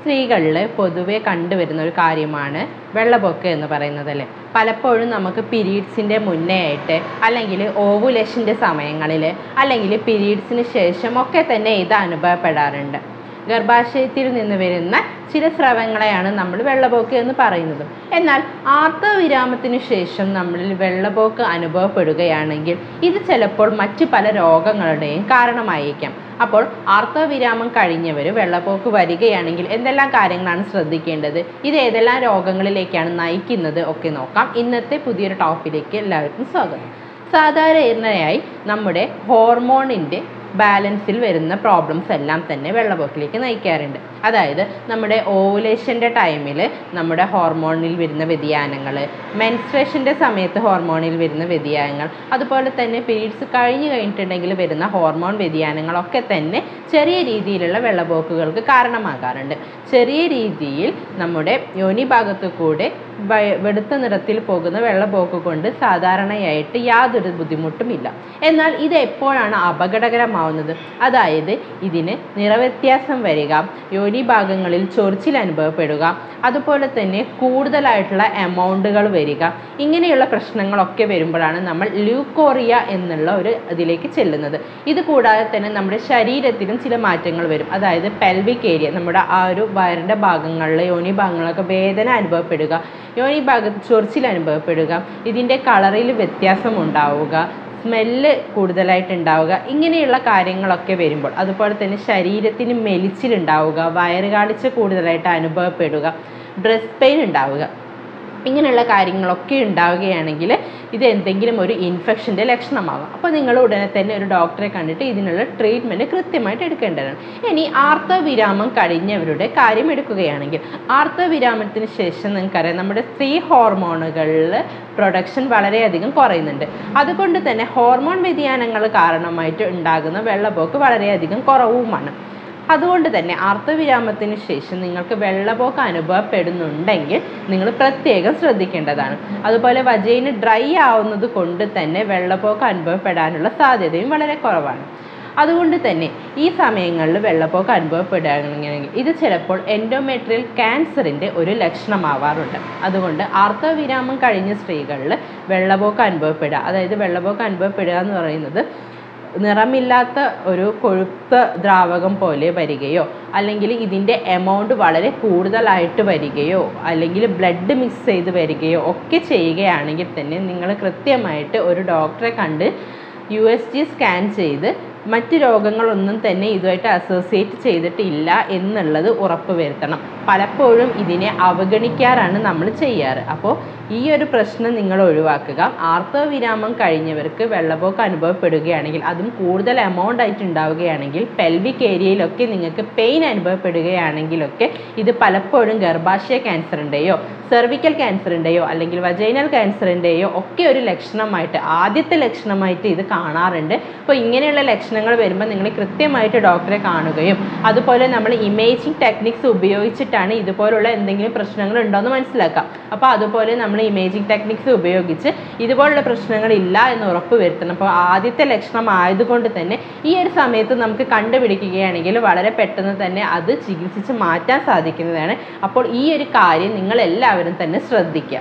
സ്ത്രീകളിൽ പൊതുവെ കണ്ടുവരുന്ന ഒരു കാര്യമാണ് വെള്ളപ്പൊക്കം എന്ന് പറയുന്നത് അല്ലേ. പലപ്പോഴും നമുക്ക് പീരീഡ്സിൻ്റെ മുന്നേ ആയിട്ട് അല്ലെങ്കിൽ ഓവുലേഷൻ്റെ സമയങ്ങളിൽ അല്ലെങ്കിൽ പീരീഡ്സിന് ശേഷം ഒക്കെ തന്നെ ഇത് അനുഭവപ്പെടാറുണ്ട്. ഗർഭാശയത്തിൽ നിന്ന് വരുന്ന ചില സ്രവങ്ങളെയാണ് നമ്മൾ വെള്ളപ്പൊക്കം എന്ന് പറയുന്നത്. എന്നാൽ ആർത്തവവിരാമത്തിന് ശേഷം നമ്മളിൽ വെള്ളപ്പൊക്കം അനുഭവപ്പെടുകയാണെങ്കിൽ ഇത് ചിലപ്പോൾ മറ്റു പല രോഗങ്ങളുടെയും കാരണമായേക്കാം. അപ്പോൾ ആർത്തവവിരാമം കഴിഞ്ഞവർ വെള്ളപ്പൊക്ക് വരികയാണെങ്കിൽ എന്തെല്ലാം കാര്യങ്ങളാണ് ശ്രദ്ധിക്കേണ്ടത്, ഇത് ഏതെല്ലാം രോഗങ്ങളിലേക്കാണ് നയിക്കുന്നത് ഒക്കെ നോക്കാം. ഇന്നത്തെ പുതിയൊരു ടോപ്പിലേക്ക് എല്ലാവർക്കും സ്വാഗതം. സാധാരണയായി നമ്മുടെ ഹോർമോണിൻ്റെ ബാലൻസിൽ വരുന്ന പ്രോബ്ലംസ് എല്ലാം തന്നെ വെള്ളപ്പൊക്കിലേക്ക് നയിക്കാറുണ്ട്. അതായത് നമ്മുടെ ഓവുലേഷൻ്റെ ടൈമിൽ നമ്മുടെ ഹോർമോണിൽ വരുന്ന വ്യതിയാനങ്ങൾ, മെൻസ്ട്രേഷൻ്റെ സമയത്ത് ഹോർമോണിൽ വരുന്ന വ്യതിയാനങ്ങൾ, അതുപോലെ തന്നെ പീരീഡ്സ് കഴിഞ്ഞിട്ടുണ്ടെങ്കിൽ വരുന്ന ഹോർമോൺ വ്യതിയാനങ്ങളൊക്കെ തന്നെ ചെറിയ രീതിയിലുള്ള വെള്ളപ്പൊക്കുകൾക്ക് കാരണമാകാറുണ്ട്. ചെറിയ രീതിയിൽ നമ്മുടെ യോനി ഭാഗത്തു കൂടെ വെളുത്ത നിറത്തിൽ പോകുന്ന വെള്ളപ്പൊക്ക് കൊണ്ട് സാധാരണയായിട്ട് യാതൊരു ബുദ്ധിമുട്ടുമില്ല. എന്നാൽ ഇത് എപ്പോഴാണ് അപകടകരമാവുന്നത്, അതായത് ഇതിന് നിറവ്യത്യാസം വരിക, യോനി ഭാഗങ്ങളിൽ ചൊറിച്ചിൽ അനുഭവപ്പെടുക, അതുപോലെ തന്നെ കൂടുതലായിട്ടുള്ള എമൗണ്ടുകൾ വരിക, ഇങ്ങനെയുള്ള പ്രശ്നങ്ങളൊക്കെ വരുമ്പോഴാണ് നമ്മൾ ലൂക്കോറിയ എന്നുള്ള ഒരു ഇതിലേക്ക് ചെല്ലുന്നത്. ഇത് കൂടാതെ തന്നെ നമ്മുടെ ശരീരത്തിലും ചില മാറ്റങ്ങൾ വരും. അതായത് പെൽവിക് ഏരിയ, നമ്മുടെ ആ ഒരു വയറിൻ്റെ ഭാഗങ്ങളിൽ യോനി ഭാഗങ്ങളൊക്കെ വേദന അനുഭവപ്പെടുക, യോനി ഭാഗത്ത് ചൊറിച്ചിൽ അനുഭവപ്പെടുക, ഇതിൻ്റെ കളറിൽ വ്യത്യാസം ഉണ്ടാവുക, സ്മെല്ല് കൂടുതലായിട്ടുണ്ടാവുക, ഇങ്ങനെയുള്ള കാര്യങ്ങളൊക്കെ വരുമ്പോൾ, അതുപോലെ തന്നെ ശരീരത്തിന് മെലിച്ചിലുണ്ടാവുക, വയറുകാളിച്ച കൂടുതലായിട്ട് അനുഭവപ്പെടുക, ബ്രസ്റ്റ് പെയിൻ ഉണ്ടാവുക, ഇങ്ങനെയുള്ള കാര്യങ്ങളൊക്കെ ഉണ്ടാവുകയാണെങ്കിൽ ഇത് എന്തെങ്കിലും ഒരു ഇൻഫെക്ഷൻ്റെ ലക്ഷണമാകും. അപ്പോൾ നിങ്ങൾ ഉടനെ തന്നെ ഒരു ഡോക്ടറെ കണ്ടിട്ട് ഇതിനുള്ള ട്രീറ്റ്മെൻറ്റ് കൃത്യമായിട്ട് എടുക്കേണ്ടതാണ്. ഇനി ആർത്തവവിരാമം കഴിഞ്ഞവരുടെ കാര്യം എടുക്കുകയാണെങ്കിൽ, ആർത്തവവിരാമത്തിന് ശേഷം നിങ്ങൾക്കറിയാം നമ്മുടെ സ്ത്രീ ഹോർമോണുകളിൽ പ്രൊഡക്ഷൻ വളരെയധികം കുറയുന്നുണ്ട്. അതുകൊണ്ട് തന്നെ ഹോർമോൺ വ്യതിയാനങ്ങൾ കാരണമായിട്ട് ഉണ്ടാകുന്ന വെള്ളപ്പൊക്ക് വളരെയധികം കുറവുമാണ്. അതുകൊണ്ട് തന്നെ ആർത്തവവിരാമത്തിന് ശേഷം നിങ്ങൾക്ക് വെള്ളപ്പൊക്കം അനുഭവപ്പെടുന്നുണ്ടെങ്കിൽ നിങ്ങൾ പ്രത്യേകം ശ്രദ്ധിക്കേണ്ടതാണ്. അതുപോലെ വജൈന ഡ്രൈ ആവുന്നത് കൊണ്ട് തന്നെ വെള്ളപ്പൊക്കം അനുഭവപ്പെടാനുള്ള സാധ്യതയും വളരെ കുറവാണ്. അതുകൊണ്ട് തന്നെ ഈ സമയങ്ങളിൽ വെള്ളപ്പൊക്കം അനുഭവപ്പെടുകയാണെങ്കിൽ ഇത് ചിലപ്പോൾ എൻഡോമെട്രിയൽ ക്യാൻസറിൻ്റെ ഒരു ലക്ഷണമാവാറുണ്ട്. അതുകൊണ്ട് ആർത്തവവിരാമം കഴിഞ്ഞ സ്ത്രീകളിൽ വെള്ളപ്പൊക്കം അനുഭവപ്പെടുക, അതായത് വെള്ളപ്പൊക്കം അനുഭവപ്പെടുക എന്ന് പറയുന്നത് നിറമില്ലാത്ത ഒരു കൊഴുത്ത ദ്രാവകം പോലെ വരികയോ അല്ലെങ്കിൽ ഇതിൻ്റെ എമൗണ്ട് വളരെ കൂടുതലായിട്ട് വരികയോ അല്ലെങ്കിൽ ബ്ലഡ് മിക്സ് ചെയ്ത് വരികയോ ഒക്കെ ചെയ്യുകയാണെങ്കിൽ തന്നെ നിങ്ങൾ കൃത്യമായിട്ട് ഒരു ഡോക്ടറെ കണ്ട് USG സ്കാൻ ചെയ്ത് മറ്റ് രോഗങ്ങളൊന്നും തന്നെ ഇതുമായിട്ട് അസോസിയേറ്റ് ചെയ്തിട്ടില്ല എന്നുള്ളത് ഉറപ്പ് വരുത്തണം. പലപ്പോഴും ഇതിനെ അവഗണിക്കാറാണ് നമ്മൾ ചെയ്യാറ്. അപ്പോൾ ഈ ഒരു പ്രശ്നം നിങ്ങൾ ഒഴിവാക്കുക. ആർത്തവവിരാമം കഴിഞ്ഞവർക്ക് വെള്ളപ്പൊക്കം അനുഭവപ്പെടുകയാണെങ്കിൽ, അതും കൂടുതൽ എമൗണ്ട് ആയിട്ട് ഉണ്ടാവുകയാണെങ്കിൽ, പെൽവിക് ഏരിയയിലൊക്കെ നിങ്ങൾക്ക് പെയിൻ അനുഭവപ്പെടുകയാണെങ്കിലൊക്കെ ഇത് പലപ്പോഴും ഗർഭാശയ ക്യാൻസറിൻ്റെയോ സെർവിക്കൽ ക്യാൻസറിൻ്റെയോ അല്ലെങ്കിൽ വജൈനൽ ക്യാൻസറിൻ്റെയോ ഒക്കെ ഒരു ലക്ഷണമായിട്ട്, ആദ്യത്തെ ലക്ഷണമായിട്ട് ഇത് കാണാറുണ്ട്. അപ്പോൾ ഇങ്ങനെയുള്ള ലക്ഷണങ്ങൾ വരുമ്പോൾ നിങ്ങൾ കൃത്യമായിട്ട് ഡോക്ടറെ കാണുകയും അതുപോലെ നമ്മൾ ഇമേജിങ് ടെക്നിക്സ് ഉപയോഗിച്ചിട്ടാണ് ഇതുപോലുള്ള എന്തെങ്കിലും പ്രശ്നങ്ങൾ ഉണ്ടോ എന്ന് മനസ്സിലാക്കാം. അപ്പോൾ അതുപോലെ നമ്മൾ ഇമേജിങ് ടെക്നിക്സ് ഉപയോഗിച്ച് ഇതുപോലുള്ള പ്രശ്നങ്ങളില്ല എന്ന് ഉറപ്പ് വരുത്തണം. അപ്പോൾ ആദ്യത്തെ ലക്ഷണം ആയതുകൊണ്ട് തന്നെ ഈ ഒരു സമയത്ത് നമുക്ക് കണ്ടുപിടിക്കുകയാണെങ്കിൽ വളരെ പെട്ടെന്ന് തന്നെ അത് ചികിത്സിച്ച് മാറ്റാൻ സാധിക്കുന്നതാണ്. അപ്പോൾ ഈ ഒരു കാര്യം നിങ്ങൾ എല്ലാവരും തന്നെ ശ്രദ്ധിക്കുക.